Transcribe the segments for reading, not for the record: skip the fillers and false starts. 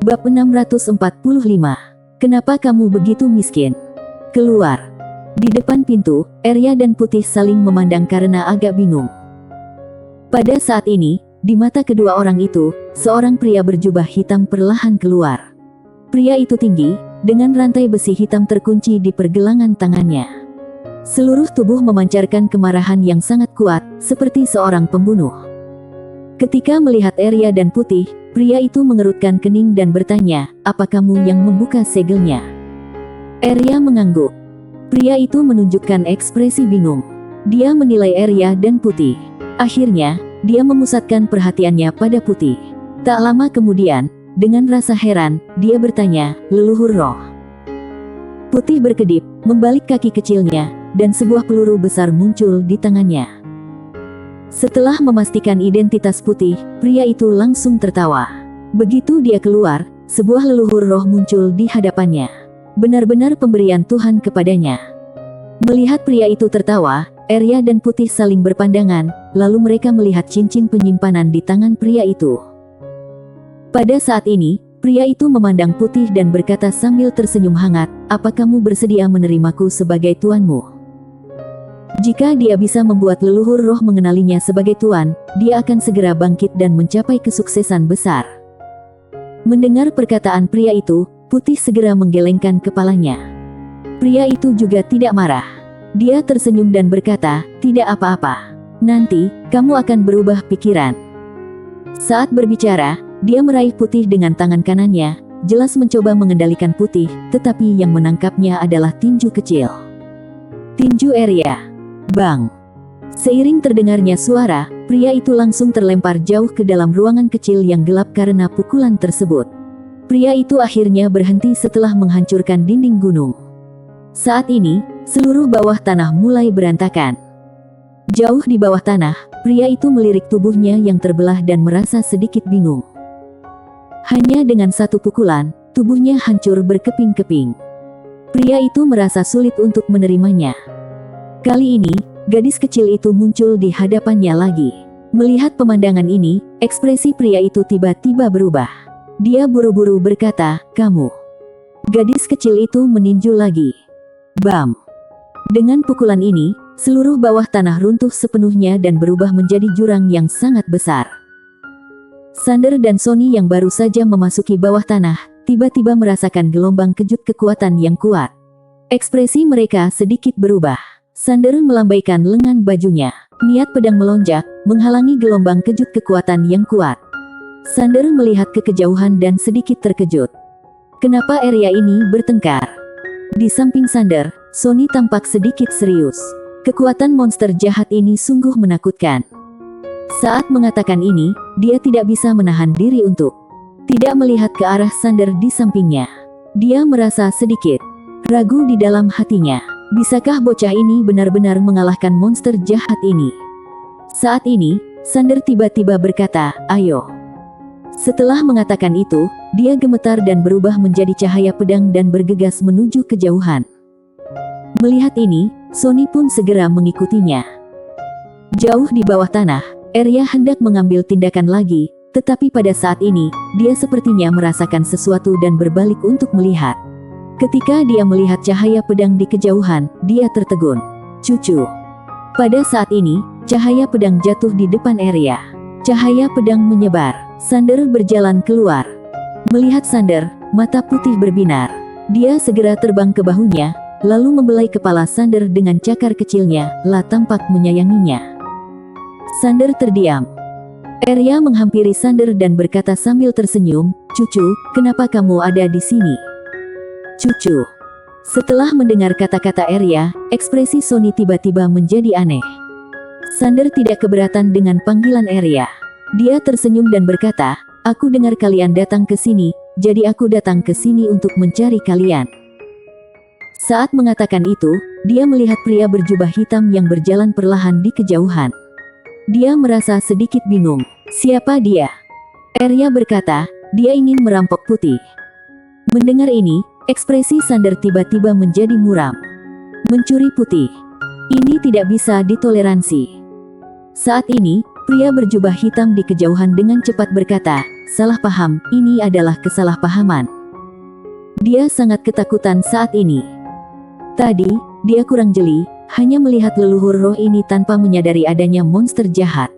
Bab 645. Kenapa kamu begitu miskin? Keluar. Di depan pintu, Arya dan Putih saling memandang karena agak bingung. Pada saat ini, di mata kedua orang itu, seorang pria berjubah hitam perlahan keluar. Pria itu tinggi, dengan rantai besi hitam terkunci di pergelangan tangannya. Seluruh tubuh memancarkan kemarahan yang sangat kuat, seperti seorang pembunuh. Ketika melihat Arya dan Putih, pria itu mengerutkan kening dan bertanya, "Apa kamu yang membuka segelnya?" Arya mengangguk. Pria itu menunjukkan ekspresi bingung. Dia menilai Arya dan Putih. Akhirnya, dia memusatkan perhatiannya pada Putih. Tak lama kemudian, dengan rasa heran, dia bertanya, "Leluhur roh?" Putih berkedip, membalik kaki kecilnya, dan sebuah peluru besar muncul di tangannya. Setelah memastikan identitas Putih, pria itu langsung tertawa. Begitu dia keluar, sebuah leluhur roh muncul di hadapannya. Benar-benar pemberian Tuhan kepadanya. Melihat pria itu tertawa, Arya dan Putih saling berpandangan, lalu mereka melihat cincin penyimpanan di tangan pria itu. Pada saat ini, pria itu memandang Putih dan berkata sambil tersenyum hangat, "Apa kamu bersedia menerimaku sebagai tuanmu?" Jika dia bisa membuat leluhur roh mengenalinya sebagai tuan, dia akan segera bangkit dan mencapai kesuksesan besar. Mendengar perkataan pria itu, Putih segera menggelengkan kepalanya. Pria itu juga tidak marah. Dia tersenyum dan berkata, "Tidak apa-apa. Nanti, kamu akan berubah pikiran." Saat berbicara, dia meraih Putih dengan tangan kanannya, jelas mencoba mengendalikan Putih, tetapi yang menangkapnya adalah tinju kecil. Tinju Arya. Bang! Seiring terdengarnya suara, pria itu langsung terlempar jauh ke dalam ruangan kecil yang gelap karena pukulan tersebut. Pria itu akhirnya berhenti setelah menghancurkan dinding gunung. Saat ini, seluruh bawah tanah mulai berantakan. Jauh di bawah tanah, pria itu melirik tubuhnya yang terbelah dan merasa sedikit bingung. Hanya dengan satu pukulan, tubuhnya hancur berkeping-keping. Pria itu merasa sulit untuk menerimanya. Kali ini, gadis kecil itu muncul di hadapannya lagi. Melihat pemandangan ini, ekspresi pria itu tiba-tiba berubah. Dia buru-buru berkata, "Kamu." Gadis kecil itu meninju lagi. Bam! Dengan pukulan ini, seluruh bawah tanah runtuh sepenuhnya dan berubah menjadi jurang yang sangat besar. Sander dan Sony yang baru saja memasuki bawah tanah, tiba-tiba merasakan gelombang kejut kekuatan yang kuat. Ekspresi mereka sedikit berubah. Sander melambaikan lengan bajunya. Niat pedang melonjak, menghalangi gelombang kejut kekuatan yang kuat. Sander melihat ke kejauhan dan sedikit terkejut. Kenapa Arya ini bertengkar? Di samping Sander, Sony tampak sedikit serius. Kekuatan monster jahat ini sungguh menakutkan. Saat mengatakan ini, dia tidak bisa menahan diri untuk tidak melihat ke arah Sander di sampingnya. Dia merasa sedikit ragu di dalam hatinya. Bisakah bocah ini benar-benar mengalahkan monster jahat ini? Saat ini, Sander tiba-tiba berkata, "Ayo." Setelah mengatakan itu, dia gemetar dan berubah menjadi cahaya pedang dan bergegas menuju kejauhan. Melihat ini, Sony pun segera mengikutinya. Jauh di bawah tanah, Arya hendak mengambil tindakan lagi, tetapi pada saat ini, dia sepertinya merasakan sesuatu dan berbalik untuk melihat. Ketika dia melihat cahaya pedang di kejauhan, dia tertegun. "Cucu." Pada saat ini, cahaya pedang jatuh di depan Arya. Cahaya pedang menyebar. Sander berjalan keluar. Melihat Sander, mata Putih berbinar. Dia segera terbang ke bahunya, lalu membelai kepala Sander dengan cakar kecilnya, tampak menyayanginya. Sander terdiam. Arya menghampiri Sander dan berkata sambil tersenyum, "Cucu, kenapa kamu ada di sini?" "Cucu." Setelah mendengar kata-kata Arya, ekspresi Sony tiba-tiba menjadi aneh. Sander tidak keberatan dengan panggilan Arya. Dia tersenyum dan berkata, "Aku dengar kalian datang ke sini, jadi aku datang ke sini untuk mencari kalian." Saat mengatakan itu, dia melihat pria berjubah hitam yang berjalan perlahan di kejauhan. Dia merasa sedikit bingung. Siapa dia? Arya berkata, "Dia ingin merampok Putih." Mendengar ini, ekspresi Sander tiba-tiba menjadi muram. Mencuri Putih. Ini tidak bisa ditoleransi. Saat ini, Pria berjubah hitam di kejauhan dengan cepat berkata, "Salah paham, ini adalah kesalahpahaman." Dia sangat ketakutan saat ini. Tadi, dia kurang jeli, hanya melihat leluhur roh ini tanpa menyadari adanya monster jahat.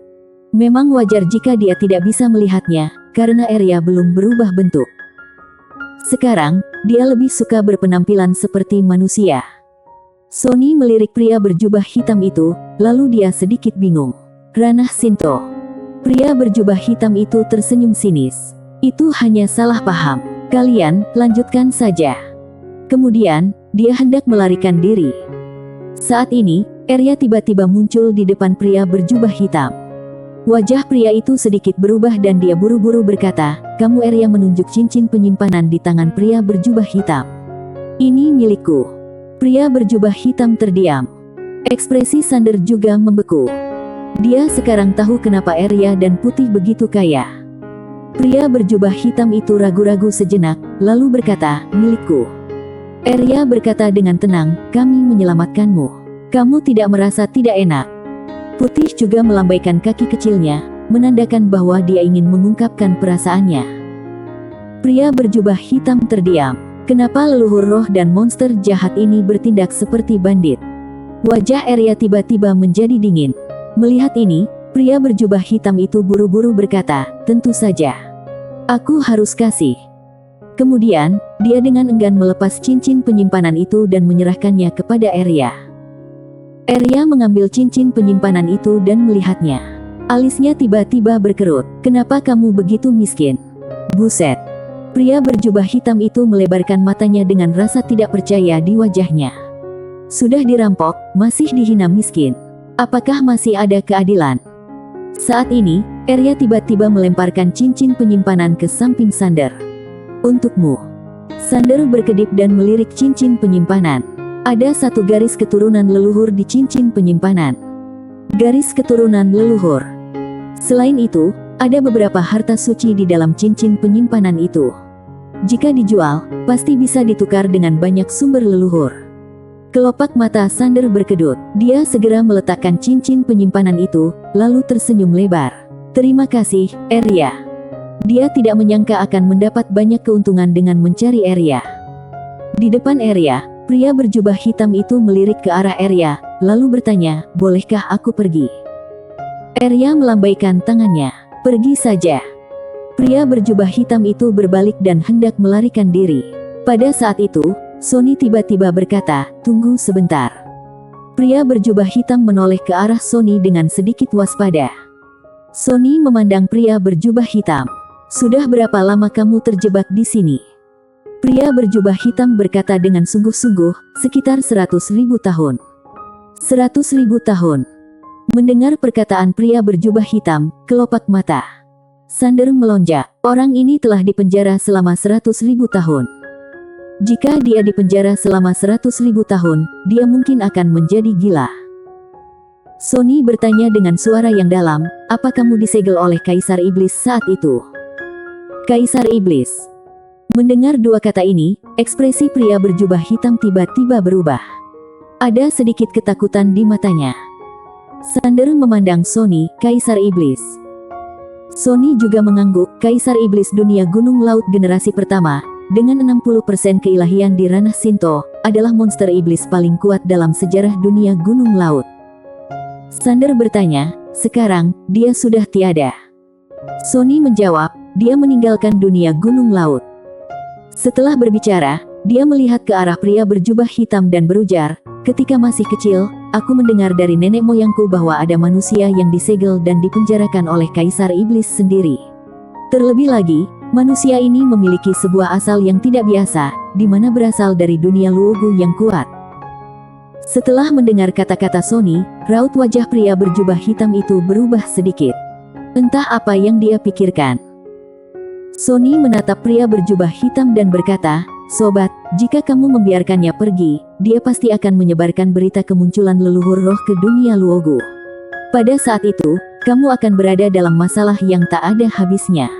Memang wajar jika dia tidak bisa melihatnya, karena Arya belum berubah bentuk. Sekarang, dia lebih suka berpenampilan seperti manusia. Sony melirik pria berjubah hitam itu, lalu dia sedikit bingung. Ranah Shinto. Pria berjubah hitam itu tersenyum sinis. Itu hanya salah paham. Kalian, lanjutkan saja. Kemudian, dia hendak melarikan diri. Saat ini, Arya tiba-tiba muncul di depan pria berjubah hitam. Wajah pria itu sedikit berubah dan dia buru-buru berkata, "Kamu?" Arya menunjuk cincin penyimpanan di tangan pria berjubah hitam. "Ini milikku." Pria berjubah hitam terdiam. Ekspresi Sander juga membeku. Dia sekarang tahu kenapa Arya dan Putih begitu kaya. Pria berjubah hitam itu ragu-ragu sejenak, lalu berkata, "Milikku." Arya berkata dengan tenang, "Kami menyelamatkanmu. Kamu tidak merasa tidak enak?" Putih juga melambaikan kaki kecilnya, menandakan bahwa dia ingin mengungkapkan perasaannya. Pria berjubah hitam terdiam. Kenapa leluhur roh dan monster jahat ini bertindak seperti bandit? Wajah Arya tiba-tiba menjadi dingin. Melihat ini, pria berjubah hitam itu buru-buru berkata, "Tentu saja. Aku harus kasih." Kemudian, dia dengan enggan melepas cincin penyimpanan itu dan menyerahkannya kepada Arya. Arya mengambil cincin penyimpanan itu dan melihatnya. Alisnya tiba-tiba berkerut. "Kenapa kamu begitu miskin?" "Buset." Pria berjubah hitam itu melebarkan matanya dengan rasa tidak percaya di wajahnya. "Sudah dirampok, masih dihina miskin. Apakah masih ada keadilan?" Saat ini, Arya tiba-tiba melemparkan cincin penyimpanan ke samping Sander. "Untukmu." Sander berkedip dan melirik cincin penyimpanan. Ada satu garis keturunan leluhur di cincin penyimpanan. Garis keturunan leluhur. Selain itu, ada beberapa harta suci di dalam cincin penyimpanan itu. Jika dijual, pasti bisa ditukar dengan banyak sumber leluhur. Kelopak mata Sander berkedut. Dia segera meletakkan cincin penyimpanan itu, lalu tersenyum lebar. "Terima kasih, Arya." Dia tidak menyangka akan mendapat banyak keuntungan dengan mencari Arya. Di depan Arya, pria berjubah hitam itu melirik ke arah Arya, lalu bertanya, "Bolehkah aku pergi?" Arya melambaikan tangannya. "Pergi saja." Pria berjubah hitam itu berbalik dan hendak melarikan diri. Pada saat itu, Sony tiba-tiba berkata, "Tunggu sebentar." Pria berjubah hitam menoleh ke arah Sony dengan sedikit waspada. Sony memandang pria berjubah hitam. "Sudah berapa lama kamu terjebak di sini?" Pria berjubah hitam berkata dengan sungguh-sungguh, "Sekitar 100.000 tahun." 100.000 tahun. Mendengar perkataan pria berjubah hitam, kelopak mata Sander melonjak. Orang ini telah dipenjara selama 100.000 tahun. Jika dia dipenjara selama 100.000 tahun, dia mungkin akan menjadi gila. Sony bertanya dengan suara yang dalam, "Apa kamu disegel oleh Kaisar Iblis saat itu?" Kaisar Iblis. Mendengar dua kata ini, ekspresi pria berjubah hitam tiba-tiba berubah. Ada sedikit ketakutan di matanya. Sander memandang Sony, "Kaisar Iblis." Sony juga mengangguk. Kaisar Iblis dunia gunung laut generasi pertama, dengan 60% keilahian di ranah Shinto, adalah monster iblis paling kuat dalam sejarah dunia gunung laut. Sander bertanya, "Sekarang, dia sudah tiada?" Sony menjawab, "Dia meninggalkan dunia gunung laut." Setelah berbicara, dia melihat ke arah pria berjubah hitam dan berujar, "Ketika masih kecil, aku mendengar dari nenek moyangku bahwa ada manusia yang disegel dan dipenjarakan oleh Kaisar Iblis sendiri. Terlebih lagi, manusia ini memiliki sebuah asal yang tidak biasa, di mana berasal dari dunia Luogu yang kuat." Setelah mendengar kata-kata Sony, raut wajah pria berjubah hitam itu berubah sedikit. Entah apa yang dia pikirkan. Sony menatap pria berjubah hitam dan berkata, "Sobat, jika kamu membiarkannya pergi, dia pasti akan menyebarkan berita kemunculan leluhur roh ke dunia Luogu. Pada saat itu, kamu akan berada dalam masalah yang tak ada habisnya."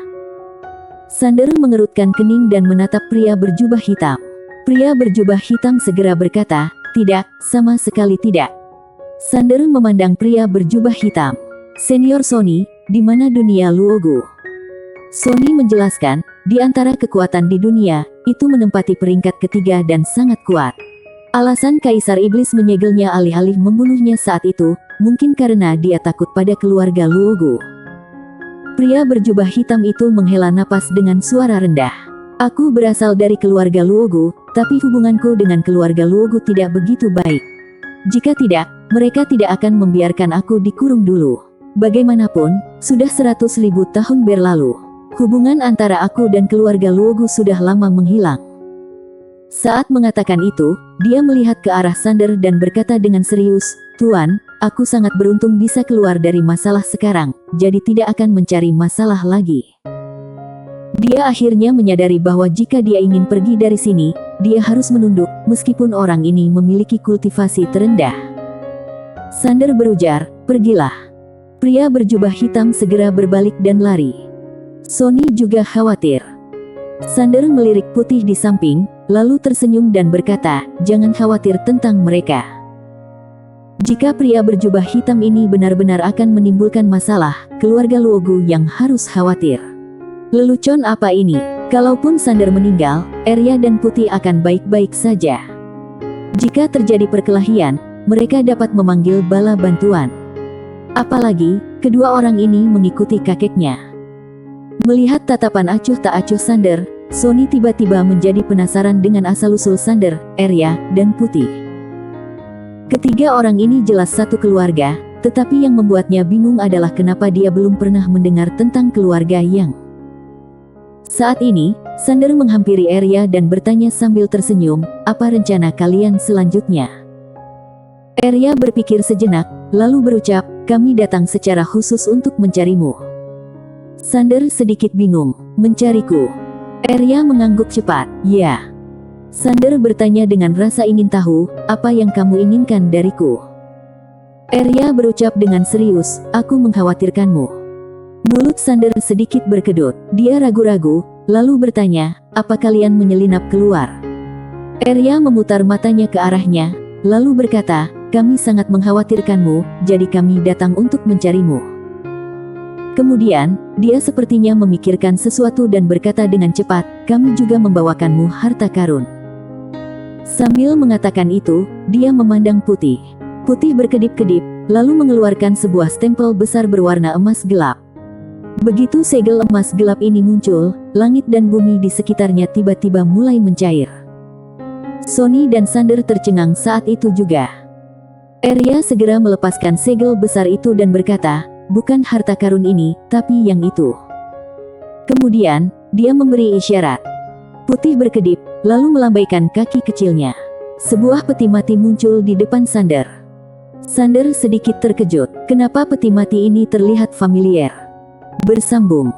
Sander mengerutkan kening dan menatap pria berjubah hitam. Pria berjubah hitam segera berkata, "Tidak, sama sekali tidak." Sander memandang pria berjubah hitam. Senior Sony, di mana dunia Luogo? Sony menjelaskan, di antara kekuatan di dunia, itu menempati peringkat ketiga dan sangat kuat. Alasan Kaisar Iblis menyegelnya alih-alih membunuhnya saat itu, mungkin karena dia takut pada keluarga Luogo. Pria berjubah hitam itu menghela napas dengan suara rendah. Aku berasal dari keluarga Luogo, tapi hubunganku dengan keluarga Luogo tidak begitu baik. Jika tidak, mereka tidak akan membiarkan aku dikurung dulu. Bagaimanapun, sudah 100.000 tahun berlalu. Hubungan antara aku dan keluarga Luogo sudah lama menghilang. Saat mengatakan itu, dia melihat ke arah Sander dan berkata dengan serius, "Tuan, aku sangat beruntung bisa keluar dari masalah sekarang, jadi tidak akan mencari masalah lagi." Dia akhirnya menyadari bahwa jika dia ingin pergi dari sini, dia harus menunduk, meskipun orang ini memiliki kultivasi terendah. Sander berujar, "Pergilah." Pria berjubah hitam segera berbalik dan lari. Sony juga khawatir. Sander melirik Putih di samping, lalu tersenyum dan berkata, "Jangan khawatir tentang mereka. Jika pria berjubah hitam ini benar-benar akan menimbulkan masalah, keluarga Luogo yang harus khawatir. Lelucon apa ini? Kalaupun Sander meninggal, Arya dan Putih akan baik-baik saja. Jika terjadi perkelahian, mereka dapat memanggil bala bantuan. Apalagi, kedua orang ini mengikuti kakeknya." Melihat tatapan acuh tak acuh Sander, Sony tiba-tiba menjadi penasaran dengan asal-usul Sander, Arya, dan Putih. Ketiga orang ini jelas satu keluarga, tetapi yang membuatnya bingung adalah kenapa dia belum pernah mendengar tentang keluarga Yang. Saat ini, Sander menghampiri Arya dan bertanya sambil tersenyum, "Apa rencana kalian selanjutnya?" Arya berpikir sejenak, lalu berucap, "Kami datang secara khusus untuk mencarimu." Sander sedikit bingung, "Mencariku?" Arya mengangguk cepat, "Ya." Sander bertanya dengan rasa ingin tahu, "Apa yang kamu inginkan dariku?" Arya berucap dengan serius, "Aku mengkhawatirkanmu." Mulut Sander sedikit berkedut, dia ragu-ragu, lalu bertanya, "Apa kalian menyelinap keluar?" Arya memutar matanya ke arahnya, lalu berkata, "Kami sangat mengkhawatirkanmu, jadi kami datang untuk mencarimu." Kemudian, dia sepertinya memikirkan sesuatu dan berkata dengan cepat, "Kami juga membawakanmu harta karun." Sambil mengatakan itu, dia memandang Putih. Putih berkedip-kedip, lalu mengeluarkan sebuah stempel besar berwarna emas gelap. Begitu segel emas gelap ini muncul, langit dan bumi di sekitarnya tiba-tiba mulai mencair. Sony dan Sander tercengang saat itu juga. Arya segera melepaskan segel besar itu dan berkata, "Bukan harta karun ini, tapi yang itu." Kemudian, dia memberi isyarat. Putih berkedip, lalu melambaikan kaki kecilnya. Sebuah peti mati muncul di depan Sander. Sander sedikit terkejut, kenapa peti mati ini terlihat familiar. Bersambung.